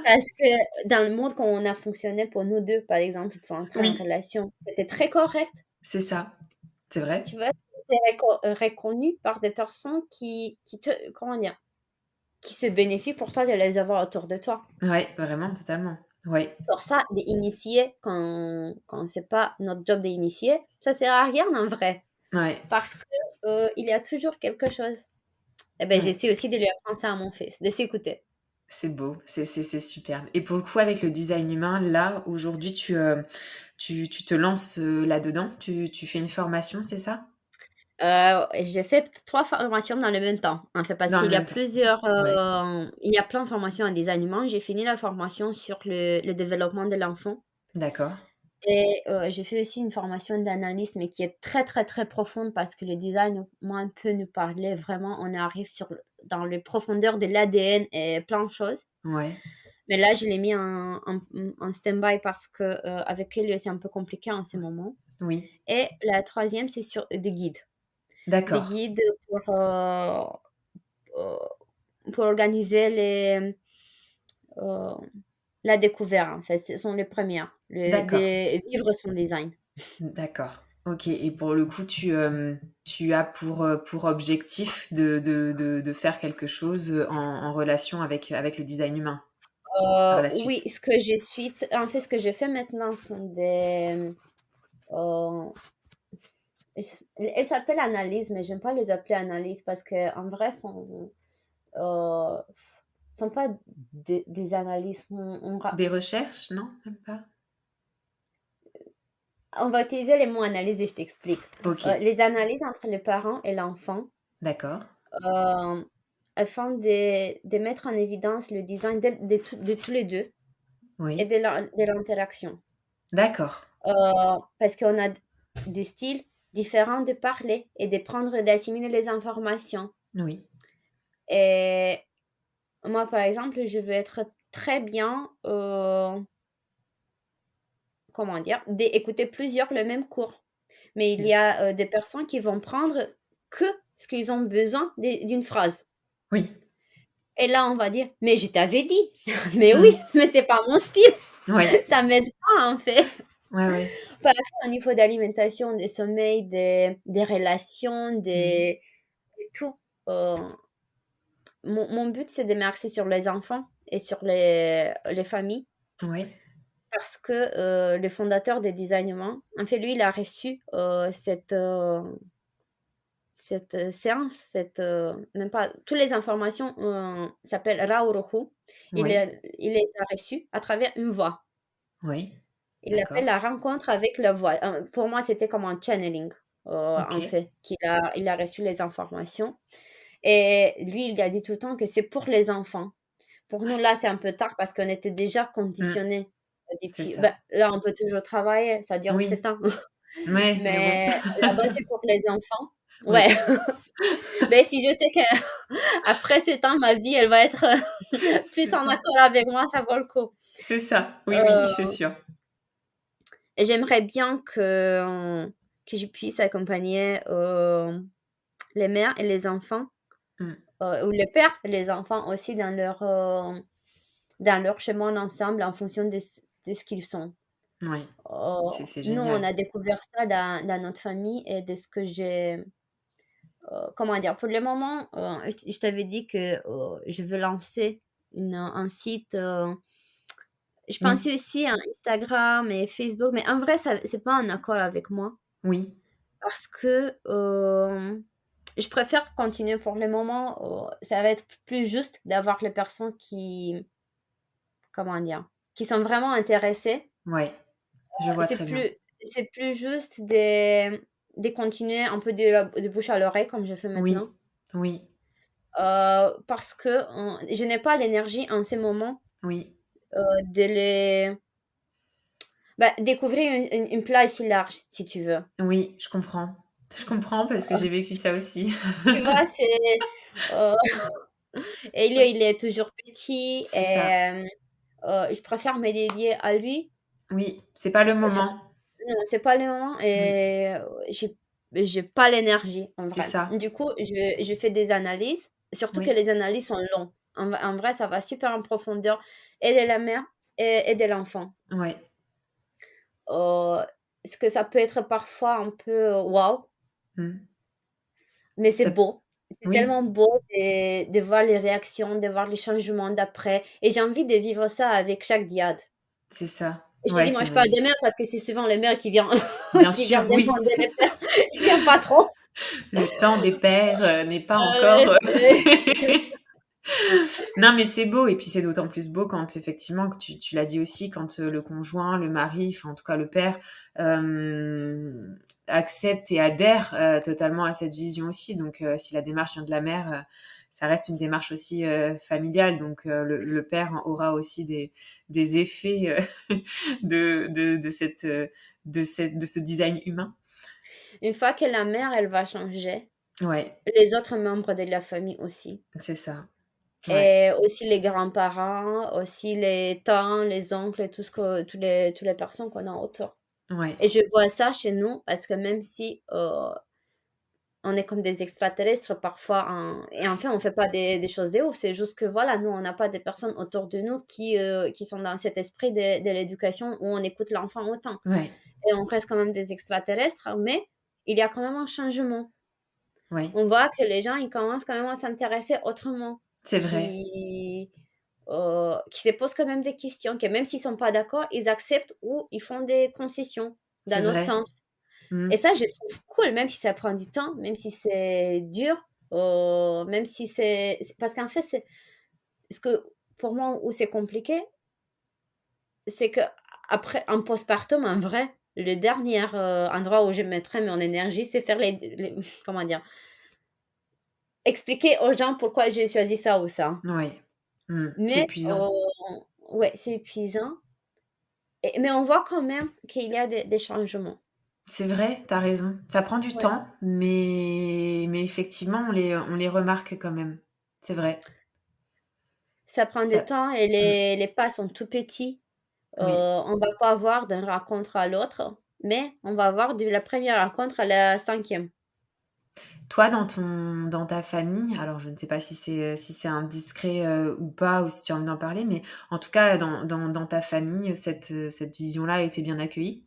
Parce que dans le monde, quand on a fonctionné pour nous 2, par exemple, pour entrer en Oui, relation, c'était très correct. c'est ça. C'est vrai. Tu vois? C'était reconnu par des personnes qui te comment dire? Qui se bénéficient pour toi de les avoir autour de toi. Ouais, vraiment, totalement. Ouais, Pour ça, d'initier quand c'est pas notre job d'initier, ça sert à rien en vrai. ouais, Parce que, il y a toujours quelque chose. Et ben, ouais. j'essaie aussi de lui apprendre ça à mon fils, de s'écouter. C'est beau, c'est superbe et pour le coup, avec le design humain, là, aujourd'hui, tu te lances, là-dedans? Tu fais une formation, c'est ça? J'ai fait 3 formations dans le même temps, en fait, parce Dans le qu'il y a même temps? plusieurs, Ouais, il y a plein de formations en design humain. J'ai fini la formation sur le développement de l'enfant d'accord. et j'ai fait aussi une formation d'analyse, mais qui est très, très, très profonde parce que le design, moi, peut nous parler vraiment, on arrive dans les profondeurs de l'ADN et plein de choses. Ouais, Mais là, je l'ai mis en stand-by parce que, avec elle, c'est un peu compliqué en ce moment. oui, Et la troisième, c'est sur des guides. Des d'accord. guides euh, pour organiser euh, la découverte, en fait. Ce sont les premières, D'accord, vivre son design. d'accord. OK et pour le coup, tu as pour objectif de faire quelque chose, en relation avec le design humain, par la Oui, suite? ce que je fais maintenant sont des. euh, elles s'appellent analyse, mais j'aime pas les appeler analyse parce qu'en vrai, euh, sont pas des analyses. Des recherches? Non, même pas? On va utiliser les mots analyse et je t'explique. OK, Les analyses entre les parents et l'enfant, d'accord. euh, afin de mettre en évidence le design de tous les deux et Oui, de l'interaction. d'accord. Parce qu'on a des styles différents de parler et de prendre, d'assimiler les informations. Oui, Et moi, par exemple, je veux être très bien, comment dire, d'écouter plusieurs le même cours. Mais il y a des personnes qui vont prendre que ce qu'ils ont besoin d'une phrase. oui. Et là, on va dire, mais je t'avais dit. Mais oui, Mmh. mais c'est pas mon style. Ouais, Ça m'aide pas, en fait. ouais, ouais. Pareil au niveau d'alimentation, des sommeils, des relations, Mmh. de tout. Euh, mon but, c'est de m'axer sur les enfants et sur les familles. Ouais, Parce que le fondateur des Design Humains, en fait, lui, il a reçu cette séance, même pas, toutes les informations s'appellent Raurohu. ouais, Il les a reçues à travers une voix. oui, Il l'appelle d'accord. la rencontre avec la voix. Pour moi, c'était comme un channeling, en OK. fait, il a reçu les informations. Et lui, il a dit tout le temps que c'est pour les enfants. Pour nous, là, c'est un peu tard parce qu'on était déjà Mmh, conditionnés c'est depuis. ça. Ben, là, on peut toujours travailler, ça dure Oui, 7 ans. ouais, mais bon. Mais là-bas, c'est pour les enfants. Ouais. Oui, Mais si je sais qu'après 7 ans, ma vie, elle va être plus c'est en ça. accord avec moi, ça vaut le coup. C'est ça. Oui, oui, c'est Euh, sûr. et j'aimerais bien que je puisse accompagner les mères et les enfants, Mmh. ou les pères et les enfants aussi dans leur chemin ensemble en fonction de ce qu'ils sont. Oui, c'est Nous, on génial. a découvert ça dans notre famille et de ce que j'ai, comment dire? Pour le moment, je t'avais dit que, je veux lancer un site, je Oui, pensais aussi à Instagram et Facebook, mais en vrai, ça c'est pas en accord avec moi oui, parce que, je préfère continuer pour le moment, ça va être plus juste d'avoir les personnes qui, comment dire? Qui sont vraiment intéressées. ouais, je vois C'est très bien. plus c'est plus juste de continuer un peu de bouche à l'oreille comme je fais maintenant, Oui, oui, parce que je n'ai pas l'énergie en ce moment, oui, de les bah, découvrir une plage si large, si tu veux. oui, je comprends. Je comprends parce que j'ai vécu ça aussi. Tu vois? C'est, heu et lui, Ouais, il est toujours petit et c'est ça. je préfère me dédier à lui. Oui, c'est pas le Sur moment. Non, c'est pas le moment Mmh, et j'ai pas l'énergie, en c'est vrai. ça. Du coup, je fais des analyses, surtout que Oui, les analyses sont longues. En vrai, ça va super en profondeur et de la mère et de l'enfant. ouais. Heu, Ce que ça peut être parfois un peu, waouh, Mmh. mais c'est Ça beau. C'est Oui, tellement beau de voir les réactions, de voir les changements d'après et j'ai envie de vivre ça avec chaque diade. c'est ça. J'ai Ouais, dit: «Moi, c'est je parle des mères magique. parce que c'est souvent les mères qui vient Bien qui vient sûr, oui. demander les pères, il vient pas trop». Le temps des pères, n'est pas encore, Ouais, c'est Non, mais c'est beau et puis c'est d'autant plus beau quand effectivement que tu l'as dit aussi, quand, le conjoint, le mari, enfin en tout cas le père, accepte et adhère, totalement à cette vision aussi. Donc, si la démarche vient de la mère, ça reste une démarche aussi, familiale. Donc, le père aura aussi des effets, de cette, de ce design humain. une fois que la mère, elle va changer, Ouais, les autres membres de la famille aussi c'est ça. Ouais, et aussi les grands-parents, aussi les tantes, les oncles et tout ce que tous les personnes qu'on a autour ouais, et je vois ça chez nous parce que même si, on est comme des extraterrestres parfois et en fait, on fait pas des choses de ouf, c'est juste que voilà, nous, on n'a pas des personnes autour de nous qui sont dans cet esprit de l'éducation où on écoute l'enfant autant ouais, et on reste quand même des extraterrestres, mais il y a quand même un changement. ouais. On voit que les gens, ils commencent quand même à s'intéresser autrement, C'est vrai, qui se posent quand même des questions, que même s'ils sont pas d'accord, ils acceptent ou ils font des concessions c'est dans notre vrai. sens. Mmh. Et ça, je trouve cool, même si ça prend du temps, même si c'est dur, même si parce qu'en fait, c'est ce que pour moi où c'est compliqué, c'est que après en postpartum, en vrai, le dernier, endroit où je mettrais mon énergie, c'est faire les comment dire? Expliquer aux gens pourquoi j'ai choisi ça ou ça. Ouais. Mmh. C'est Mais épuisant. ouais, c'est épuisant mais on voit quand même qu'il y a des changements. C'est vrai, tu as raison. Ça prend du Ouais, temps, mais effectivement, on les remarque quand même. C'est vrai. ça prend du Ça temps et mmh, les pas sont tout petits. oui. On va pas voir d'une rencontre à l'autre, mais on va voir de la première rencontre à la 5e. Toi, dans ta famille, alors je ne sais pas si c'est indiscret, ou pas, ou si tu as envie d'en parler, mais en tout cas, dans ta famille, cette vision-là a été bien accueillie?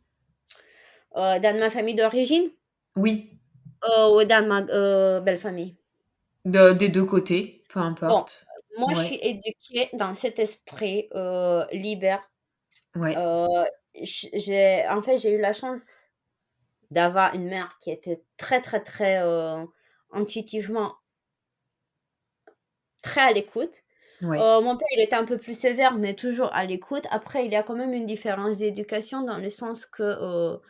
Dans ma famille d'origine, Oui, ou dans ma, belle famille? des 2 côtés, peu Bon, importe. moi, je suis Ouais, éduquée dans cet esprit, libre. ouais, Heu, j'ai en fait, j'ai eu la chance d'avoir une mère qui était très, très, très, intuitivement très à l'écoute. ouais, Mon père, il était un peu plus sévère, mais toujours à l'écoute. Après, il y a quand même une différence d'éducation dans le sens que, heu,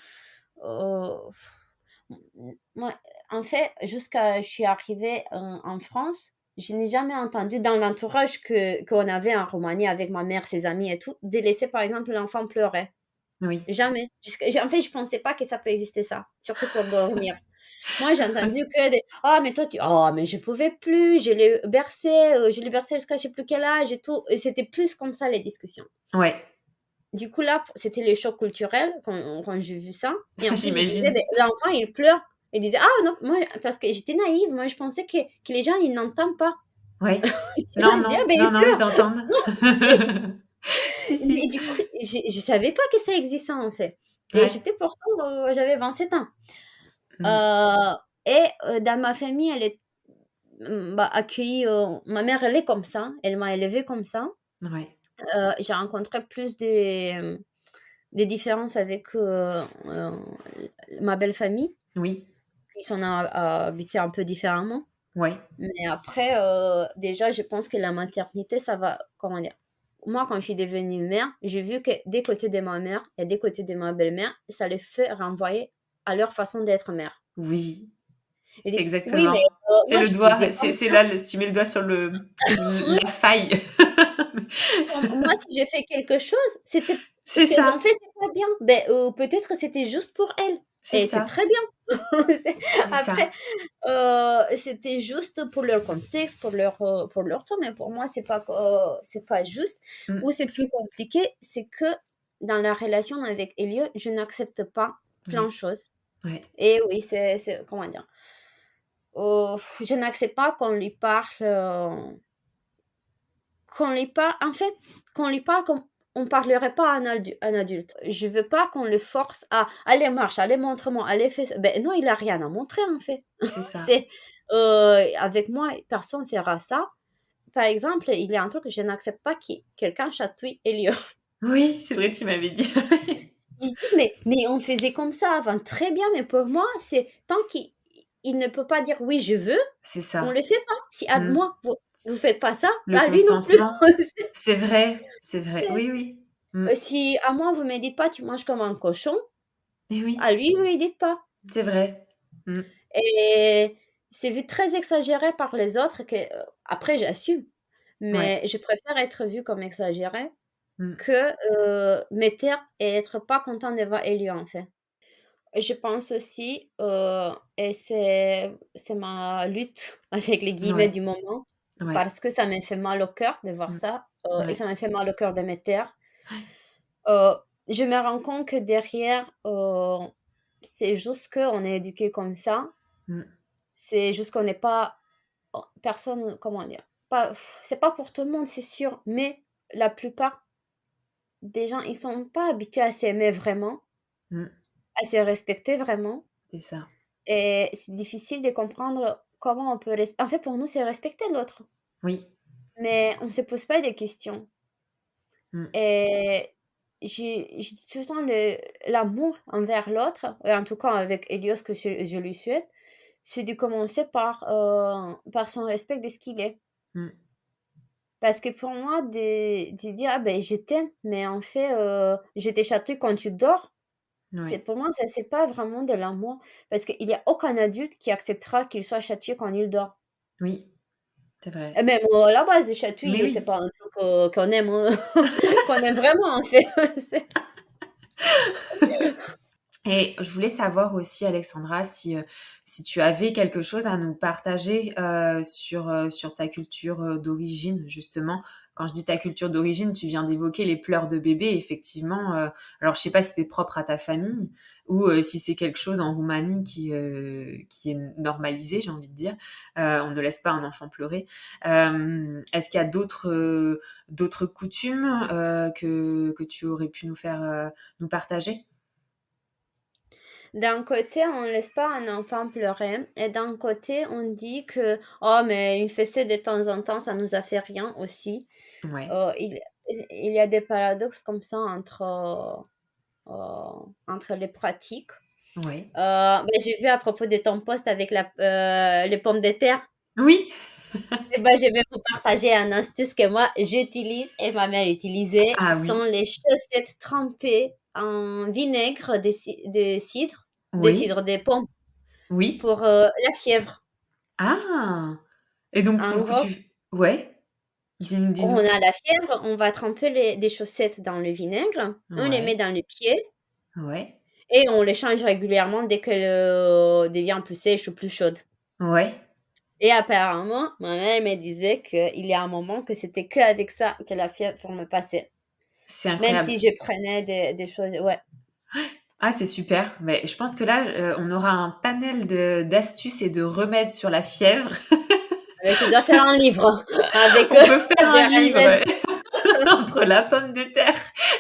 moi, en fait, jusqu'à je suis arrivée en France, je n'ai jamais entendu dans l'entourage qu'on avait en Roumanie avec ma mère, ses amis et tout, de laisser, par exemple, l'enfant pleurer. oui. Jamais. En fait, je pensais pas que ça peut exister ça, surtout pour dormir. Moi, j'ai entendu que des: «Ah mais toi tu» «Oh mais je pouvais plus, je l'ai bercé jusqu'à je sais plus quel âge et tout» et c'était plus comme ça les discussions. Ouais, Du coup là, c'était le choc culturel quand j'ai vu ça et en fait je disais: j'imagine. «Mais l'enfant il pleure». Il disait: «Ah non», moi parce que j'étais naïve, moi je pensais que les gens ils n'entendent pas. Ouais. Tu vois? Non, Je dis: non, «Ah ben non, il non, ils pleure». entendent. Non, si, Si, Mais si. du coup, je savais pas que ça existait, en fait. Et Ouais. j'étais pourtant, j'avais 27 ans. Mmh. Euh, et dans ma famille, elle est accueillie. Ma mère, elle est comme ça. Elle m'a élevée comme ça. Ouais. J'ai rencontré plus des différences avec ma belle famille, Oui. qui sont habitués un peu différemment. Ouais. Mais après, déjà, je pense que la maternité, ça va, comment dire, moi, quand je suis devenue mère, j'ai vu que des côtés de ma mère et des côtés de ma belle-mère, ça les fait renvoyer à leur façon d'être mère. Oui. Elle dit, oui, mais Exactement. C'est moi, le je doigt, faisais comme c'est ça. là, si tu mets le doigt sur la faille. Moi, si j'ai fait quelque chose, c'était C'est ce qu'elles ont ça, fait, c'est pas bien. Ben, peut-être c'était juste pour elles. c'est Et c'est ça, très bien. C'est- c'est Après, ça. c'était juste pour leur contexte, pour leur temps, mais pour moi, c'est pas juste. Ou Mmh. c'est plus compliqué, c'est que dans la relation avec Elliot, je n'accepte pas plein de Ouais, choses. ouais, Et oui, comment dire, je n'accepte pas qu'on lui parle, en fait, qu'on lui parle comme on parlerait pas à un adulte. Je veux pas qu'on le force à aller marche, aller montre-moi, aller fais ça. Ben non, il a rien à montrer en fait. c'est ça. C'est avec moi, personne fera ça. Par exemple, il y a un truc que je n'accepte pas que quelqu'un chatouille Elliot. Oui, c'est vrai, tu m'avais dit. Ils disent mais on faisait comme ça avant, très bien, mais pour moi, c'est tant qu'il ne peut pas dire oui, je veux, C'est on ça. le fait pas. Si à Mmh. moi, vous faites pas ça, Le à lui non plus. consentement, c'est vrai, c'est vrai. C'est- Oui, oui. Mmh. Si à moi, vous me dites pas, tu manges comme un cochon, Et à oui, lui, vous lui dites pas. c'est vrai. Mmh. Et c'est vu très exagéré par les autres que, après, j'assume. Ouais. Mais je préfère être vue comme exagérée Mmh. que me taire et être pas content de voir Elio, en fait. Et je pense aussi, et c'est ma lutte avec les guillemets Ouais, du moment, ouais. parce que ça me fait mal au cœur de voir Mmh. ça, et Ouais. ça me fait mal au cœur de me taire. Heu, je me rends compte que derrière, c'est juste qu'on est éduqué comme ça. Mmh. C'est juste qu'on n'est pas personne, comment dire? Pas c'est pas pour tout le monde, c'est sûr, mais la plupart des gens, ils sont pas habitués à s'aimer vraiment, Mmh. à se respecter vraiment, C'est ça. et c'est difficile de comprendre comment on peut en fait, pour nous, c'est respecter l'autre, Oui. mais on se pose pas des questions. Mmh. Et j'ai tout le temps l'amour envers l'autre, et en tout cas avec Elios que je lui souhaite, c'est de commencer par son respect de ce qu'il est. Mmh. Parce que pour moi, de dire: «Ah ben je t'aime», mais en fait, je te chatouille quand tu dors, c'est Ouais. pour moi, ça c'est pas vraiment de l'amour. Parce qu'il y a aucun adulte qui acceptera qu'il soit chatouillé quand il dort. Oui, c'est Et vrai. même, à la base, Mais chatouiller, c'est oui. pas un truc, qu'on aime, hein, qu'on aime vraiment en fait. C'est Et je voulais savoir aussi, Alexandra, si tu avais quelque chose à nous partager sur ta culture d'origine, justement. Quand je dis ta culture d'origine, tu viens d'évoquer les pleurs de bébé, effectivement. Alors, je sais pas si c'était propre à ta famille ou si c'est quelque chose en Roumanie qui est normalisé, j'ai envie de dire. On ne laisse pas un enfant pleurer. Est-ce qu'il y a d'autres coutumes que tu aurais pu nous partager? d'un côté, on laisse pas un enfant pleurer, et d'un côté, on dit que: «Oh mais une fessée de temps en temps, ça nous a fait rien aussi». Ouais. Il y a des paradoxes comme ça entre les pratiques. Ouais. J'ai vu à propos de ton post avec les pommes de terre, Oui. et ben, je vais vous partager une astuce que moi j'utilise et ma mère utilisait. Ah Ce sont oui. les chaussettes trempées en vinaigre de Oui. cidre des pommes Oui. pour, la fièvre. Ah! Et donc En pour que gros, tu ouais, on dis-nous. a la fièvre, on va tremper des chaussettes dans le vinaigre, on les met Ouais, dans le pied ouais, et on les change régulièrement dès qu'elles, devient plus sèches ou plus chaudes. ouais. Et apparemment, ma mère me disait qu'il y a un moment que c'était qu'avec ça que la fièvre me passait. C'est Même incroyable. si je prenais des choses, ouais. Ah, c'est super. Mais je pense que là, on aura un panel d'astuces et de remèdes sur la fièvre. Tu dois faire un livre avec, On peut faire des un livre, remèdes. ouais. En entre la pomme de terre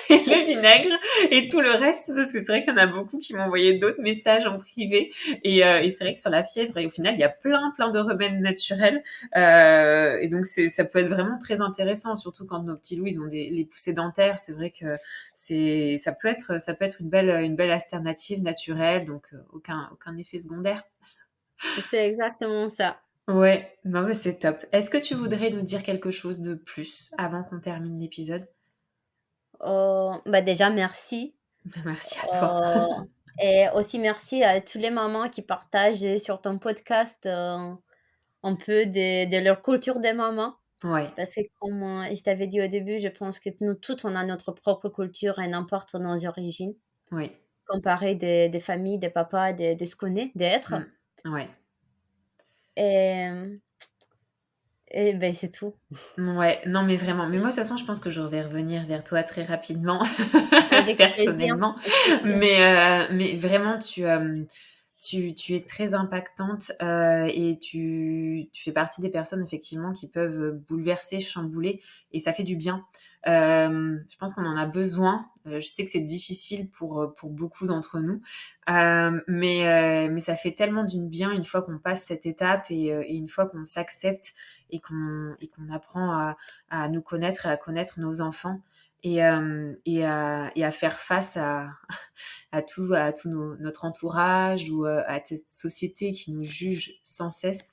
et le vinaigre et tout le reste, parce que c'est vrai qu'il y en a beaucoup qui m'ont envoyé d'autres messages en privé. Et c'est vrai que sur la fièvre, et au final, il y a plein de remèdes naturels. Et donc, ça peut être vraiment très intéressant, surtout quand nos petits loups, ils ont les poussées dentaires. C'est vrai que ça peut être une belle alternative naturelle, donc aucun effet secondaire. C'est exactement ça. Ouais, non, mais c'est top. Est-ce que tu voudrais nous dire quelque chose de plus avant qu'on termine l'épisode? Bah, déjà merci, Merci à toi. heu et aussi merci à tous les mamans qui partagent sur ton podcast, un peu de leur culture des mamans. Ouais, Parce que comme, je t'avais dit au début, je pense que nous toutes, on a notre propre culture et n'importe nos origines, oui, comparé des familles, des papas, de ce qu'on est, d'être. mmh, ouais. Et et beh, c'est tout. Ouais, non, mais vraiment. Mais moi, de toute façon, je pense que je vais revenir vers toi très rapidement, Avec plaisir, personnellement. avec plaisir. Mais vraiment, tu es très impactante, et tu fais partie des personnes, effectivement, qui peuvent bouleverser, chambouler, et ça fait du bien. Je pense qu'on en a besoin. Je sais que c'est difficile pour beaucoup d'entre nous, mais ça fait tellement du bien une fois qu'on passe cette étape, et une fois qu'on s'accepte et qu'on apprend à nous connaître et à connaître nos enfants, et à faire face à tout notre entourage, ou à cette société qui nous juge sans cesse.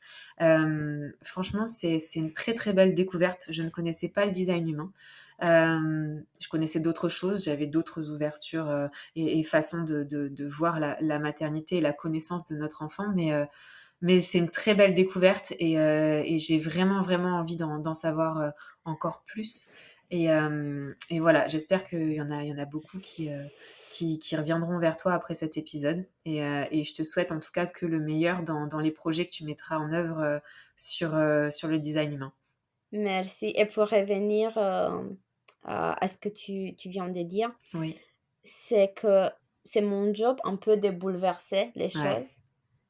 Franchement, c'est une très très belle découverte. Je ne connaissais pas le design humain. Je connaissais d'autres choses, j'avais d'autres ouvertures, et façons de voir la maternité et la connaissance de notre enfant, mais c'est une très belle découverte, et j'ai vraiment, vraiment envie d'en savoir encore plus. Et voilà, j'espère qu'il y en a beaucoup qui reviendront vers toi après cet épisode. Et je te souhaite en tout cas que le meilleur dans les projets que tu mettras en œuvre sur le design humain. Merci. Et pour revenir, à ce que tu viens de dire, Oui, c'est que c'est mon job un peu de bouleverser les ouais, choses.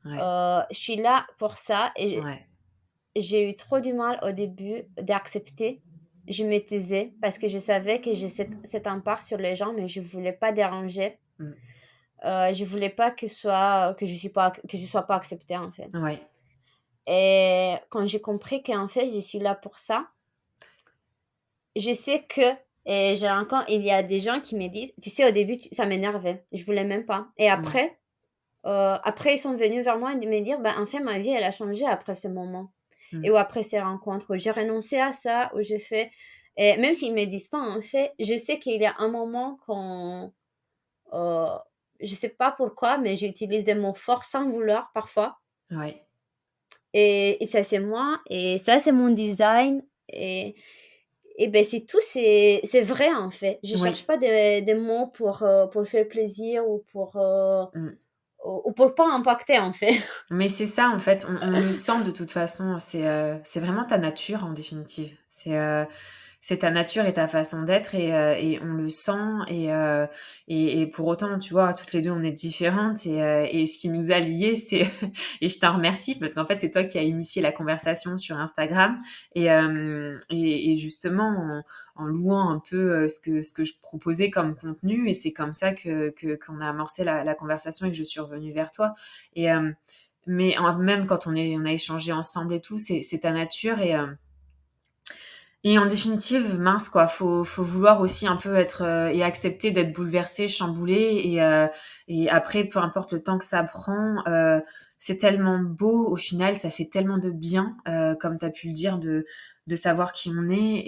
ouais, Je suis là pour ça et ouais. j'ai eu trop du mal au début d'accepter. Je me taisais parce que je savais que j'ai cet impact sur les gens, mais je voulais pas déranger. Mm. Je voulais pas que je sois pas acceptée, en fait. Ouais, Et quand j'ai compris qu'en fait, je suis là pour ça, je sais que et j'ai encore il y a des gens qui me disent: «Tu sais, au début, ça m'énervait, je voulais même pas» et ouais. après ils sont venus vers moi et de me dire: «Bah, en fait, ma vie, elle a changé après ce moment Mm. et ou après ces rencontres, où j'ai renoncé à ça, où j'ai fait» et même s'ils me disent pas, en fait, je sais qu'il y a un moment quand, heu, je sais pas pourquoi, mais j'utilise des mots forts sans vouloir parfois Ouais, et ça, c'est moi et ça, c'est mon design et ben c'est tout, c'est vrai, en fait. Je oui. cherche pas des mots pour faire plaisir Mm. ou pour pas impacter, en fait. Mais c'est ça, en fait, on le sent de toute façon. C'est vraiment ta nature, en définitive. C'est ta nature et ta façon d'être, et on le sent, et pour autant, tu vois, toutes les 2 on est différentes, et ce qui nous a liées, c'est et je t'en remercie parce qu'en fait, c'est toi qui as initié la conversation sur Instagram, et justement en louant un peu, ce que je proposais comme contenu, et c'est comme ça qu'on a amorcé la conversation et que je suis revenue vers toi. Et hem mais en même quand on a échangé ensemble et tout, c'est ta nature, et en définitive, mince quoi, faut vouloir aussi un peu être, et accepter d'être bouleversé, chamboulé, et après, peu importe le temps que ça prend, c'est tellement beau au final, ça fait tellement de bien, comme tu as pu le dire, de savoir qui on est,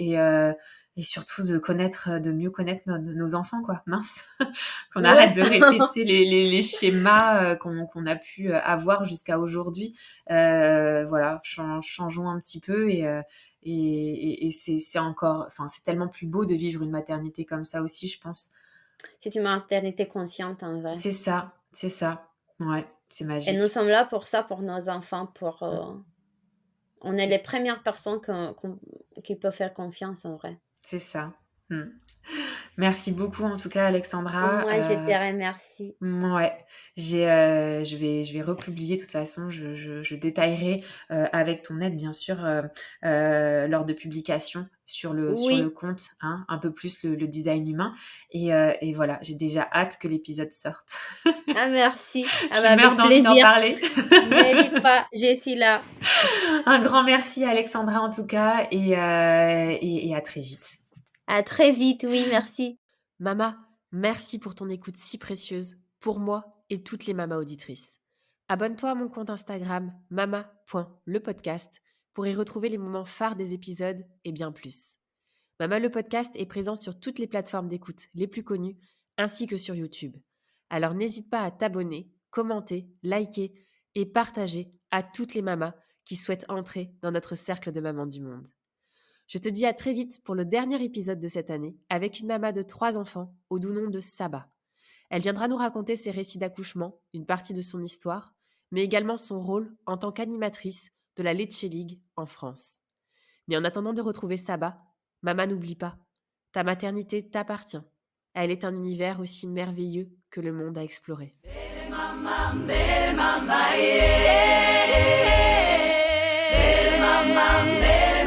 et surtout de mieux connaître nos enfants quoi, mince. Qu'on arrête Ouais. de répéter les schémas, qu'on a pu avoir jusqu'à aujourd'hui. Voilà, changeons un petit peu, et c'est encore, enfin, c'est tellement plus beau de vivre une maternité comme ça aussi, je pense. C'est une maternité consciente, en vrai C'est ça, c'est ça. Ouais, c'est et nous magique. sommes là pour ça, pour nos enfants, Mmh, on est c'est les ça. premières personnes qui peuvent faire confiance, en vrai. C'est ça. Mmh. Merci beaucoup en tout cas, Alexandra. Moi, je te remercie. Ouais, je vais republier de toute façon, je détaillerai, avec ton aide bien sûr, lors de publication sur le Oui, compte, hein, un peu plus le design humain et voilà, j'ai déjà hâte que l'épisode sorte. ah merci. Ah Je bah, meurs avec d'envie d'en plaisir. parler. N'hésite pas, je suis là. Un grand merci Alexandra en tout cas et à très vite. À très vite, oui, merci. Mama, merci pour ton écoute si précieuse, pour moi et toutes les mamas auditrices. Abonne-toi à mon compte Instagram mama.lepodcast pour y retrouver les moments phares des épisodes et bien plus. Mama le podcast est présent sur toutes les plateformes d'écoute les plus connues ainsi que sur YouTube. Alors n'hésite pas à t'abonner, commenter, liker et partager à toutes les mamas qui souhaitent entrer dans notre cercle de mamans du monde. Je te dis à très vite pour le dernier épisode de cette année avec une maman de 3 enfants au doux nom de Saba. Elle viendra nous raconter ses récits d'accouchement, une partie de son histoire, mais également son rôle en tant qu'animatrice de la Lecce League en France. Mais en attendant de retrouver Saba, maman n'oublie pas, ta maternité t'appartient. Elle est un univers aussi merveilleux que le monde à explorer. Bele mama, yeah. Bele mama, bele